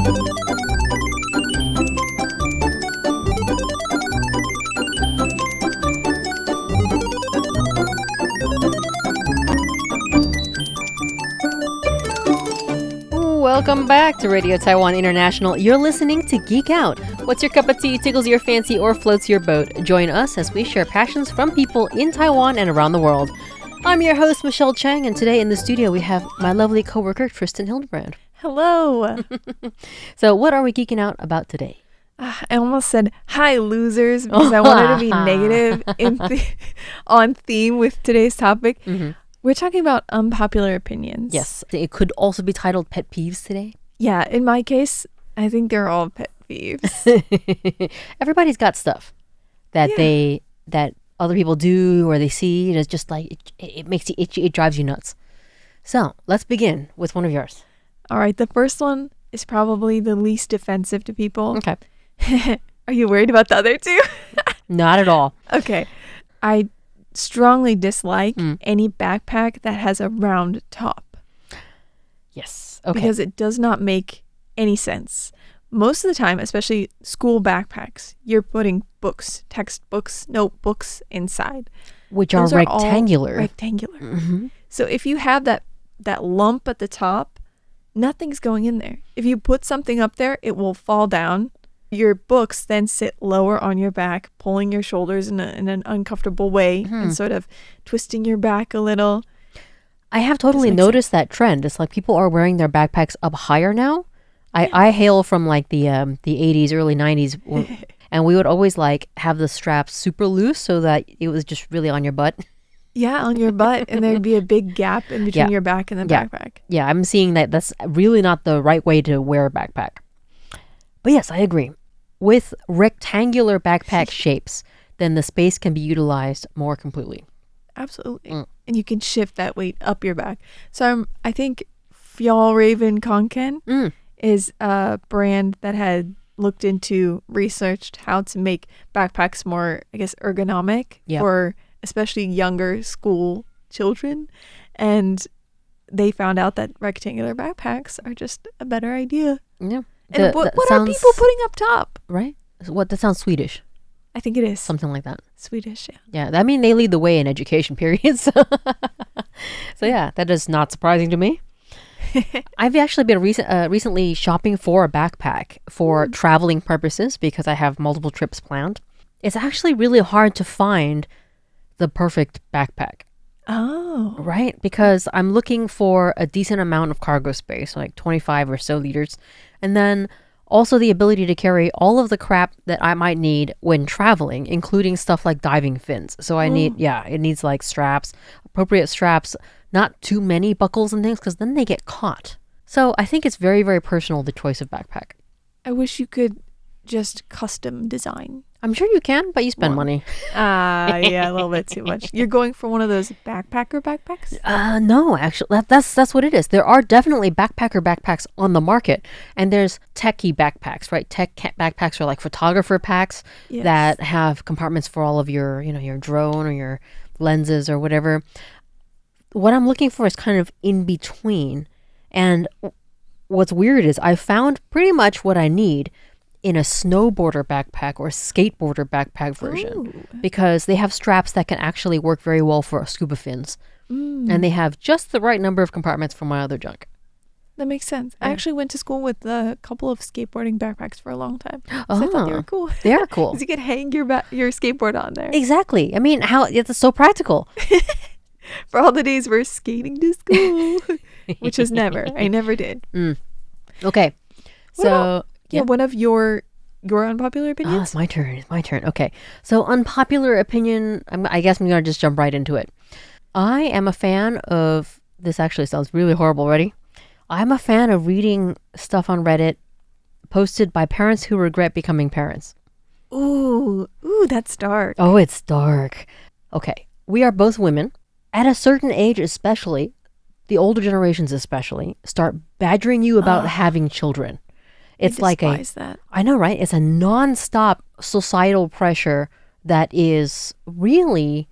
Welcome back to Radio Taiwan International. You're listening to Geek Out. What's your cup of tea, tickles your fancy, or floats your boat? Join us as we share passions from people in Taiwan and around the world. I'm your host, Michelle Chang, and today in the studio we have my lovely coworker, Tristan Hilderbrand. Hello. So what are we geeking out about today? I almost said, hi, losers, because I wanted to be negative on theme with today's topic. Mm-hmm. We're talking about unpopular opinions. Yes. It could also be titled Pet Peeves today. Yeah, in my case, I think they're all pet peeves. Everybody's got stuff that that other people do or they see. And it's just like, it makes you itchy. It drives you nuts. So let's begin with one of yours. All right. The first one is probably the least offensive to people. Okay. Are you worried about the other two? Not at all. Okay. I strongly dislike any backpack that has a round top. Yes. Okay. Because it does not make any sense. Most of the time, especially school backpacks, you're putting books, textbooks, notebooks inside. Which are rectangular. Rectangular. Mm-hmm. So if you have that lump at the top, nothing's going in there. If you put something up there, it will fall down. Your books then sit lower on your back, pulling your shoulders in an uncomfortable way and sort of twisting your back a little. I have totally noticed that trend. It's like people are wearing their backpacks up higher now. I hail from like the 80s, early 90s, and we would always like have the straps super loose so that it was just really on your butt. Yeah, on your butt, and there'd be a big gap in between your back and the backpack. Yeah, I'm seeing that's really not the right way to wear a backpack. But yes, I agree. With rectangular backpack shapes, then the space can be utilized more completely. Absolutely. And you can shift that weight up your back. So I think Fjallraven Konken is a brand that had looked into, researched how to make backpacks more, I guess, ergonomic for especially younger school children. And they found out that rectangular backpacks are just a better idea. Yeah. And what are people putting up top? Right? That sounds Swedish. I think it is. Something like that. Swedish, yeah. Yeah, I mean, they lead the way in education, period. So yeah, that is not surprising to me. I've actually been recently shopping for a backpack for traveling purposes because I have multiple trips planned. It's actually really hard to find the perfect backpack. Oh. Right? Because I'm looking for a decent amount of cargo space, like 25 or so liters. And then also the ability to carry all of the crap that I might need when traveling, including stuff like diving fins. So it needs like straps, appropriate straps, not too many buckles and things, because then they get caught. So I think it's very, very personal, the choice of backpack. I wish you could just custom design. I'm sure you can, but you spend money. Yeah, a little bit too much. You're going for one of those backpacks? No, actually, that's what it is. There are definitely backpacks on the market, and there's techie backpacks, right? Tech backpacks are like photographer packs that have compartments for all of your, your drone or your lenses or whatever. What I'm looking for is kind of in between, and what's weird is I found pretty much what I need in a snowboarder backpack or skateboarder backpack version because they have straps that can actually work very well for scuba fins. And they have just the right number of compartments for my other junk. That makes sense. I actually went to school with a couple of skateboarding backpacks for a long time. So I thought they were cool. They are cool. Because you could hang your skateboard on there. Exactly. I mean, it's so practical. For all the days we're skating to school, which was never. I never did. Okay. One of your unpopular opinions? Oh, it's my turn. Okay. So unpopular opinion, I guess I'm going to just jump right into it. I am a fan of, this actually sounds really horrible, ready? I'm a fan of reading stuff on Reddit posted by parents who regret becoming parents. Ooh, that's dark. Oh, it's dark. Okay. We are both women. At a certain age especially, the older generations especially, start badgering you about having children. It's like that. I know, right? It's a nonstop societal pressure that is really,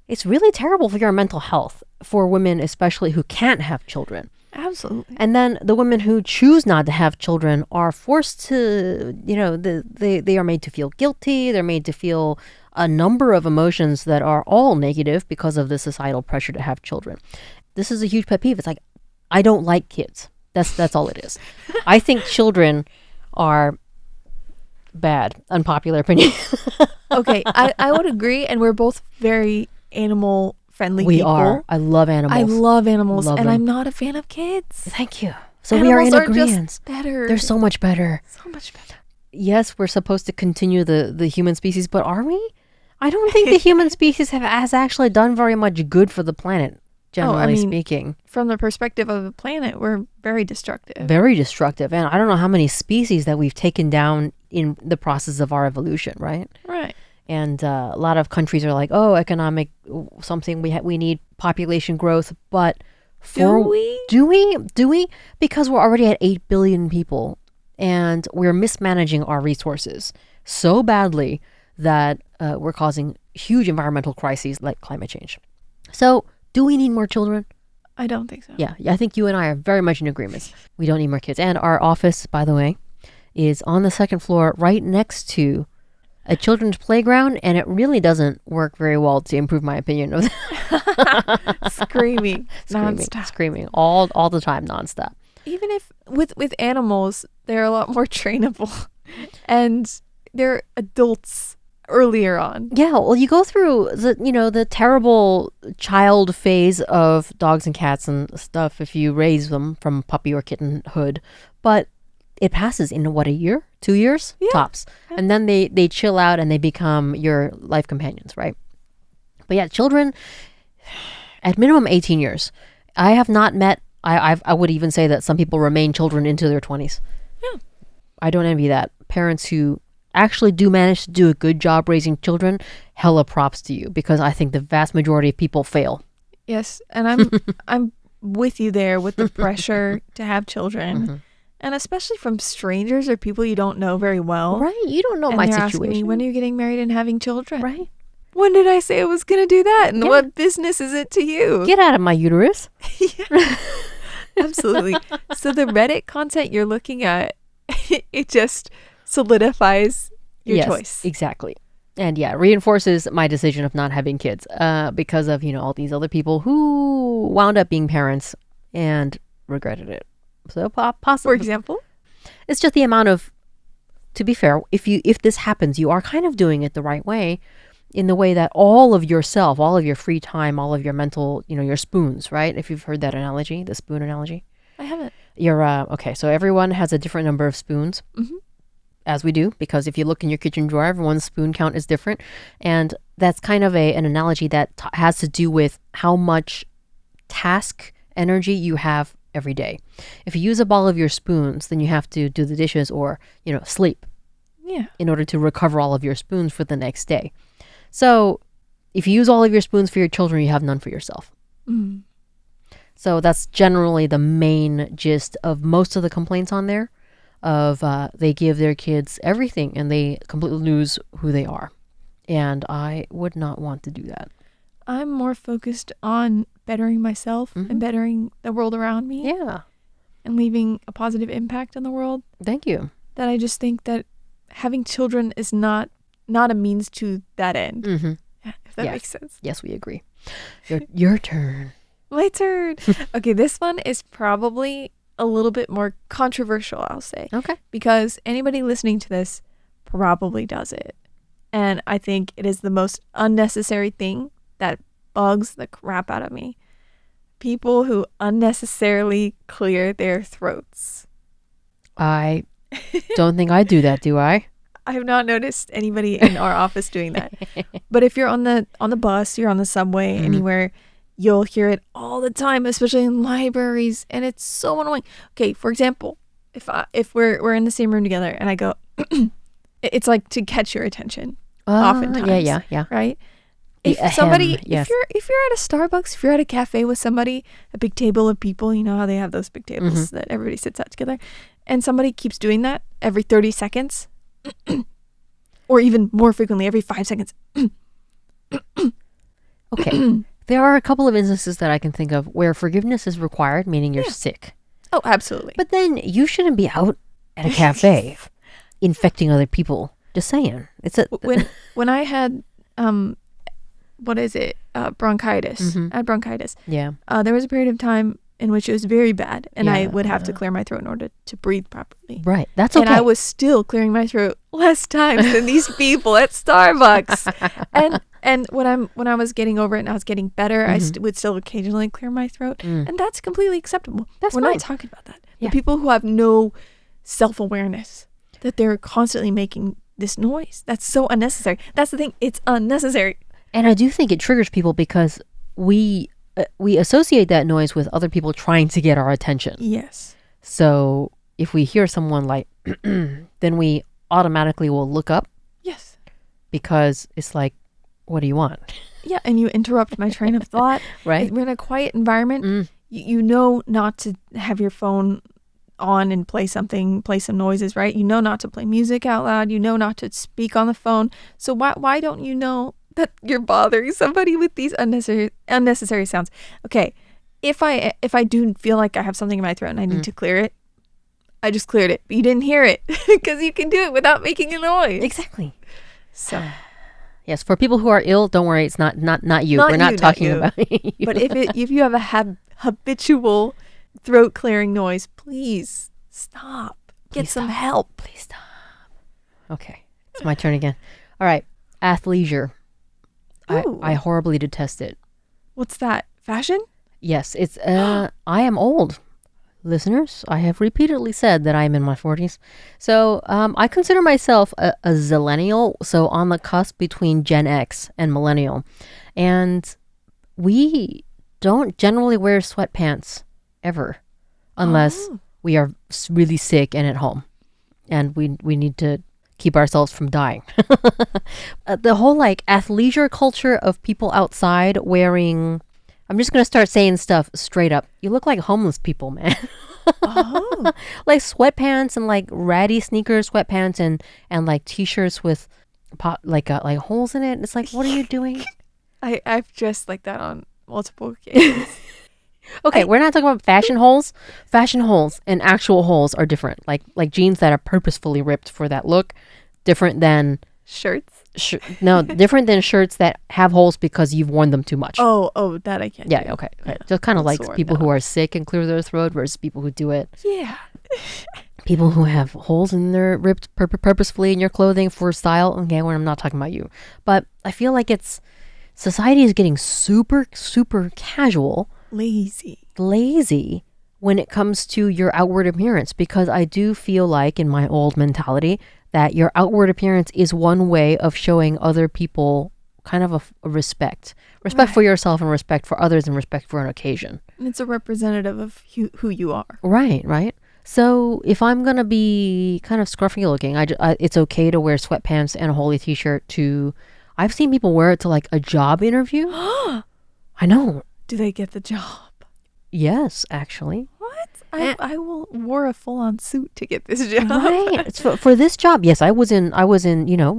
it's really terrible for your mental health, for women especially who can't have children. Absolutely. And then the women who choose not to have children are forced to, they are made to feel guilty. They're made to feel a number of emotions that are all negative because of the societal pressure to have children. This is a huge pet peeve. It's like, I don't like kids. That's all it is. I think children are bad. Unpopular opinion. Okay, I would agree, and we're both very animal friendly We people. are. I love animals. I love animals, Love and them. I'm not a fan of kids. Thank you. So we are in Animals agreement. just better. They're so much better. So much better. Yes, we're supposed to continue the human species, but are we? I don't think the human species has actually done very much good for the planet, generally speaking. From the perspective of the planet, we're very destructive. Very destructive. And I don't know how many species that we've taken down in the process of our evolution, right? Right. And a lot of countries are like, oh, economic something, we need population growth, but Do we? Do we? Because we're already at 8 billion people and we're mismanaging our resources so badly that we're causing huge environmental crises like climate change. So do we need more children? I don't think so. Yeah, I think you and I are very much in agreement. We don't need more kids. And our office, by the way, is on the second floor right next to a children's playground, and it really doesn't work very well, to improve my opinion of Screaming nonstop. Screaming all the time, nonstop. Even if with animals, they're a lot more trainable, and they're adults earlier on. Yeah, well, you go through the terrible child phase of dogs and cats and stuff if you raise them from puppy or kittenhood, but it passes in what, a year, 2 years, tops, and then they chill out and they become your life companions, right? But yeah, children at minimum 18 years. I have not met. I would even say that some people remain children into their 20s. Yeah, I don't envy that. Parents who actually do manage to do a good job raising children, hella props to you, because I think the vast majority of people fail. yes, and I'm with you there with the pressure to have children. Mm-hmm. And especially from strangers or people you don't know very well. Right, you don't know And my they're asking me, situation. when are you getting married and having children? Right. When did I say I was going to do that? And Yeah. what business is it to you? Get out of my uterus. Yeah. Absolutely. So the Reddit content you're looking at, it just solidifies your Yes, choice. Exactly. And yeah, reinforces my decision of not having kids because of, all these other people who wound up being parents and regretted it. So For possibly. example? It's just the amount of, to be fair, if this happens, you are kind of doing it the right way, in the way that all of yourself, all of your free time, all of your mental, your spoons, right? If you've heard that analogy, the spoon analogy. I haven't. You're, okay, so everyone has a different number of spoons, as we do, because if you look in your kitchen drawer, everyone's spoon count is different. And that's kind of an analogy that has to do with how much task energy you have every day. If you use up all of your spoons, then you have to do the dishes or, sleep Yeah. in order to recover all of your spoons for the next day. So if you use all of your spoons for your children, you have none for yourself. Mm. So that's generally the main gist of most of the complaints on there, of they give their kids everything and they completely lose who they are. And I would not want to do that. I'm more focused on bettering myself and bettering the world around me. Yeah. And leaving a positive impact on the world. Thank you. That I just think that having children is not a means to that end. Mm-hmm. Yeah, if that makes sense. Yes, we agree. Your turn. My turn. Okay, this one is probably a little bit more controversial, I'll say. Okay. Because anybody listening to this probably does it. And I think it is the most unnecessary thing that bugs the crap out of me. People who unnecessarily clear their throats. I don't think I do that, do I? I have not noticed anybody in our office doing that. But if you're on the bus, you're on the subway, anywhere, you'll hear it all the time, especially in libraries, and it's so annoying. Okay, for example, if we're in the same room together and I go, it's like to catch your attention. Oftentimes, yeah. Right? If somebody, yes. if you're at a Starbucks, if you're at a cafe with somebody, a big table of people, you know how they have those big tables that everybody sits at together, and somebody keeps doing that every 30 seconds, or even more frequently, every 5 seconds. Okay. There are a couple of instances that I can think of where forgiveness is required, meaning you're sick. Oh, absolutely. But then you shouldn't be out at a cafe infecting other people. Just saying. When I had bronchitis. I had bronchitis. Yeah. There was a period of time in which it was very bad, and I would have to clear my throat in order to breathe properly. Right. That's okay. And I was still clearing my throat less times than these people at Starbucks. And when I was getting over it and I was getting better, I would still occasionally clear my throat, and that's completely acceptable. We're not talking about that. The people who have no self-awareness that they're constantly making this noise, that's so unnecessary. That's the thing. It's unnecessary. And I do think it triggers people because we associate that noise with other people trying to get our attention. Yes. So if we hear someone like, then we automatically will look up. Yes. Because it's like, what do you want? Yeah, and you interrupt my train of thought. Right. We're in a quiet environment. You know not to have your phone on and play some noises, right? You know not to play music out loud. You know not to speak on the phone. So why don't you know that you're bothering somebody with these unnecessary sounds? Okay, if I do feel like I have something in my throat and I need to clear it, I just cleared it. But you didn't hear it because you can do it without making a noise. Exactly. So, yes, for people who are ill, don't worry. It's not you. We're not talking about you. But if you have a habitual throat clearing noise, please stop. Get some help. Please stop. Okay, it's my turn again. All right, athleisure. I horribly detest it. What's that? Fashion? Yes, it's I am old. Listeners, I have repeatedly said that I am in my 40s. So I consider myself a zillennial, so on the cusp between Gen X and millennial. And we don't generally wear sweatpants ever unless we are really sick and at home. And we need to keep ourselves from dying. The whole like athleisure culture of people outside wearing, I'm just going to start saying stuff straight up. You look like homeless people, man. Like sweatpants and like ratty sneakers, sweatpants and like t-shirts with like holes in it. It's like, what are you doing? I've dressed like that on multiple occasions. Okay, we're not talking about fashion holes. Fashion holes and actual holes are different. Like jeans that are purposefully ripped for that look, different than shirts. Different than shirts that have holes because you've worn them too much. Oh, that I can't. Yeah, do. okay. Just kind of like people who are sick and clear their throat versus people who do it. Yeah. People who have holes in their ripped purposefully in your clothing for style. Okay, well, I'm not talking about you, but I feel like society is getting super, super casual. Lazy when it comes to your outward appearance, because I do feel like in my old mentality that your outward appearance is one way of showing other people kind of a respect for yourself and respect for others and respect for an occasion. And it's a representative of who you are. Right. So if I'm going to be kind of scruffy looking, it's okay to wear sweatpants and a holey t-shirt I've seen people wear it to like a job interview. I know. Do they get the job? Yes, actually. What? I wore a full-on suit to get this job. Right. For this job, yes, I was in,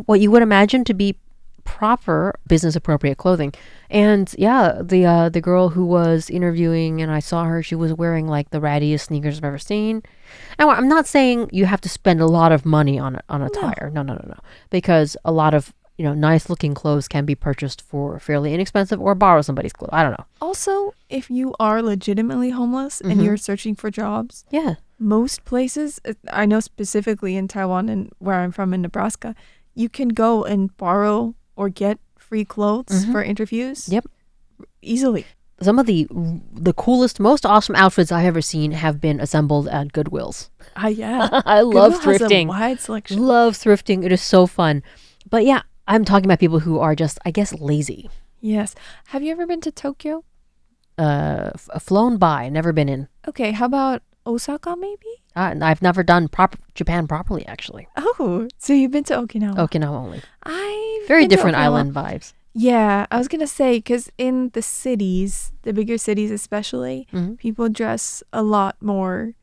what you would imagine to be proper business appropriate clothing. And yeah, the girl who was interviewing, and I saw her, she was wearing like the rattiest sneakers I've ever seen. And I'm not saying you have to spend a lot of money on attire. No. Because a lot of nice looking clothes can be purchased for fairly inexpensive or borrow somebody's clothes. I don't know. Also, if you are legitimately homeless and you're searching for jobs, most places, I know specifically in Taiwan and where I'm from in Nebraska, you can go and borrow or get free clothes for interviews. Yep. Easily. Some of the coolest, most awesome outfits I have ever seen have been assembled at Goodwills. Yeah. I love thrifting. Has a wide selection. Love thrifting. It is so fun. But yeah, I'm talking about people who are just, I guess, lazy. Yes. Have you ever been to Tokyo? Flown by, never been in. Okay, how about Osaka maybe? I've never done Japan properly, actually. Oh, so you've been to Okinawa? Okinawa only. Very different island vibes. Yeah, I was going to say, because in the cities, the bigger cities especially, people dress a lot more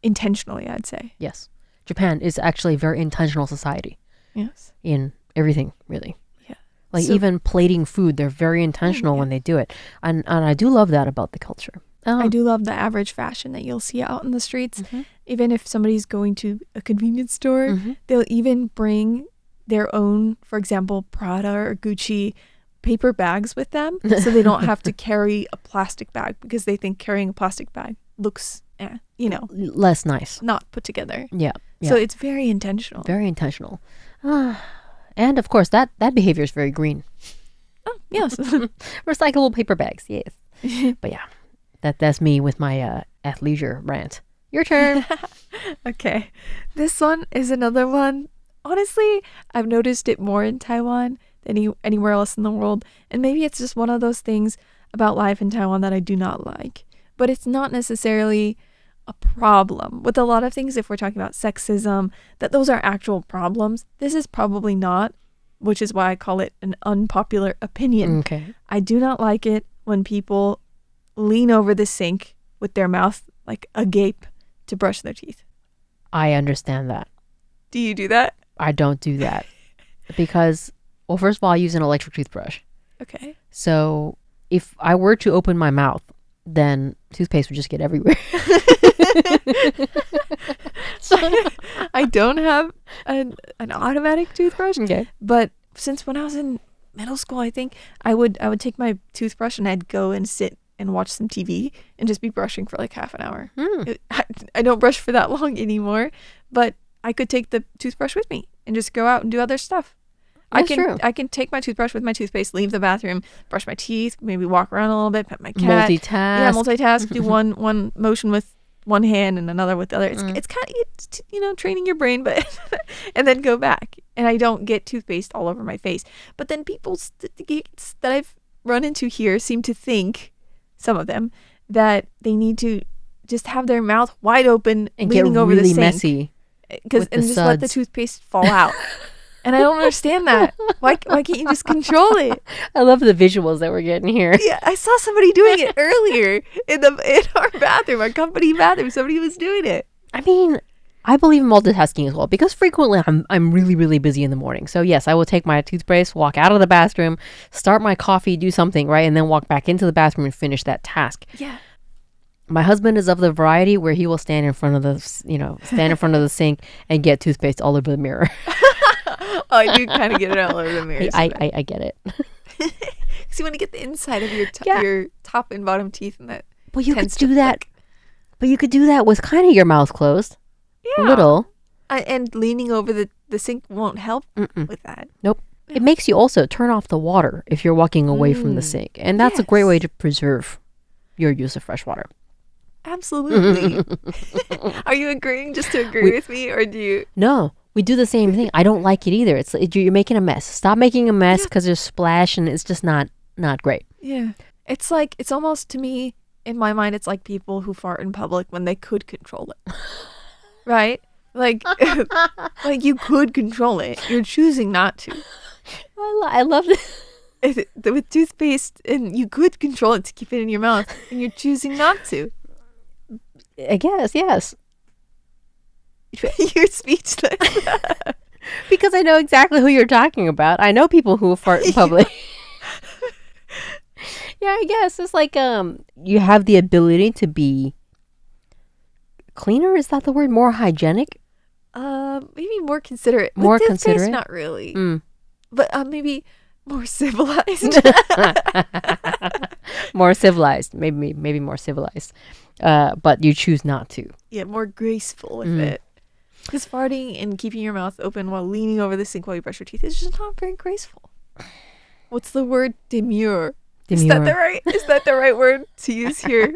intentionally, I'd say. Yes. Japan is actually a very intentional society. Yes. In everything, really. Yeah. Like even plating food, they're very intentional when they do it. And I do love that about the culture. I do love the average fashion that you'll see out in the streets. Even if somebody's going to a convenience store, they'll even bring their own, for example, Prada or Gucci paper bags with them, so they don't have to carry a plastic bag, because they think carrying a plastic bag looks, less nice, not put together. Yeah. So it's very intentional. Very intentional. And of course, that behavior is very green. Oh, yes. Recyclable paper bags, yes. But yeah, that's me with my athleisure rant. Your turn. Okay. This one is another one. Honestly, I've noticed it more in Taiwan than anywhere else in the world. And maybe it's just one of those things about life in Taiwan that I do not like. But it's not necessarily a problem. With a lot of things, if we're talking about sexism, that those are actual problems. This is probably not, which is why I call it an unpopular opinion. Okay. I do not like it when people lean over the sink with their mouth like agape to brush their teeth. I understand that. Do you do that? I don't do that because, well, first of all, I use an electric toothbrush. Okay. So if I were to open my mouth, then toothpaste would just get everywhere. So I don't have an automatic toothbrush. Okay. But since when I was in middle school, I think I would take my toothbrush and I'd go and sit and watch some TV and just be brushing for like half an hour. I don't brush for that long anymore, but I could take the toothbrush with me and just go out and do other stuff. That's true. I can take my toothbrush with my toothpaste, leave the bathroom, brush my teeth, maybe walk around a little bit, pet my cat. Multitask. Yeah, multitask. Do one motion with one hand and another with the other. It's kind of training your brain, but and then go back. And I don't get toothpaste all over my face. But then people that I've run into here seem to think, some of them, that they need to just have their mouth wide open and leaning over the sink. Messy. And just let the toothpaste fall out. And I don't understand that. Why can't you just control it? I love the visuals that we're getting here. Yeah, I saw somebody doing it earlier in our bathroom, our company bathroom. Somebody was doing it. I mean, I believe in multitasking as well, because frequently I'm really, really busy in the morning. So yes, I will take my toothpaste, walk out of the bathroom, start my coffee, do something, right? And then walk back into the bathroom and finish that task. Yeah. My husband is of the variety where he will stand in front of the sink and get toothpaste all over the mirror. Oh, I do kind of get it all over the mirror. I get it. Because you want to get the inside of your top and bottom teeth, and that. But you could do that. But you could do that with kind of your mouth closed. Yeah. A little. And leaning over the sink won't help with that. Nope. Yeah. It makes you also turn off the water if you're walking away from the sink. And that's a great way to preserve your use of fresh water. Absolutely. Are you agreeing just to agree with me, or do you? No, we do the same thing. I don't like it either. You're making a mess. Stop making a mess because there's splash and it's just not great. Yeah. It's almost, to me, in my mind, it's like people who fart in public when they could control it. Right? Like you could control it. You're choosing not to. I love this. With toothpaste, and you could control it to keep it in your mouth, and you're choosing not to. I guess, yes. You're speechless. Because I know exactly who you're talking about. I know people who fart in public. Yeah, I guess it's like you have the ability to be cleaner. Is that the word? More hygienic? Maybe more considerate. More With considerate? not really. But maybe more civilized. More civilized. Maybe more civilized. But you choose not to. Yeah, more graceful with it. Because farting and keeping your mouth open while leaning over the sink while you brush your teeth is just not very graceful. What's the word? Demure. Is that the right word to use here?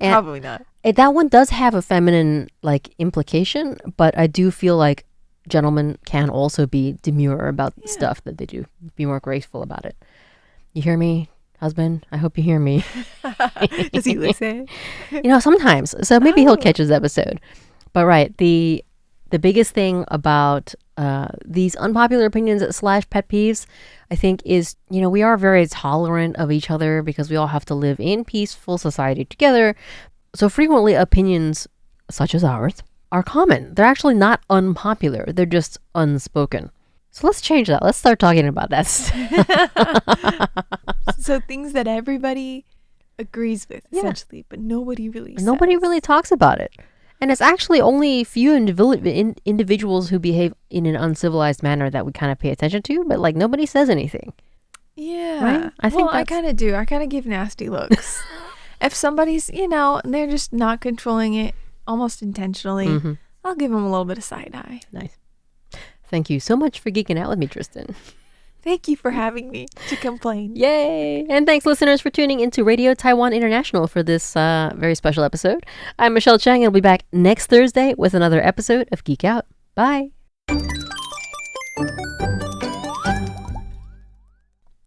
Probably not. That one does have a feminine implication, but I do feel like gentlemen can also be demure about stuff that they do. Be more graceful about it. You hear me, husband? I hope you hear me. Does he listen? Sometimes. So maybe he'll catch this episode. But right, the biggest thing about these unpopular opinions / pet peeves, I think, is, we are very tolerant of each other because we all have to live in peaceful society together. So frequently opinions such as ours are common. They're actually not unpopular. They're just unspoken. So let's change that. Let's start talking about that. So things that everybody agrees with, essentially, but nobody really talks about it. And it's actually only few individuals who behave in an uncivilized manner that we kind of pay attention to, but like nobody says anything. Yeah. Right? I kind of do. I kind of give nasty looks. If somebody's, they're just not controlling it almost intentionally, I'll give them a little bit of side eye. Nice. Thank you so much for geeking out with me, Tristan. Thank you for having me to complain. Yay! And thanks, listeners, for tuning into Radio Taiwan International for this very special episode. I'm Michelle Chang, and I'll be back next Thursday with another episode of Geek Out. Bye!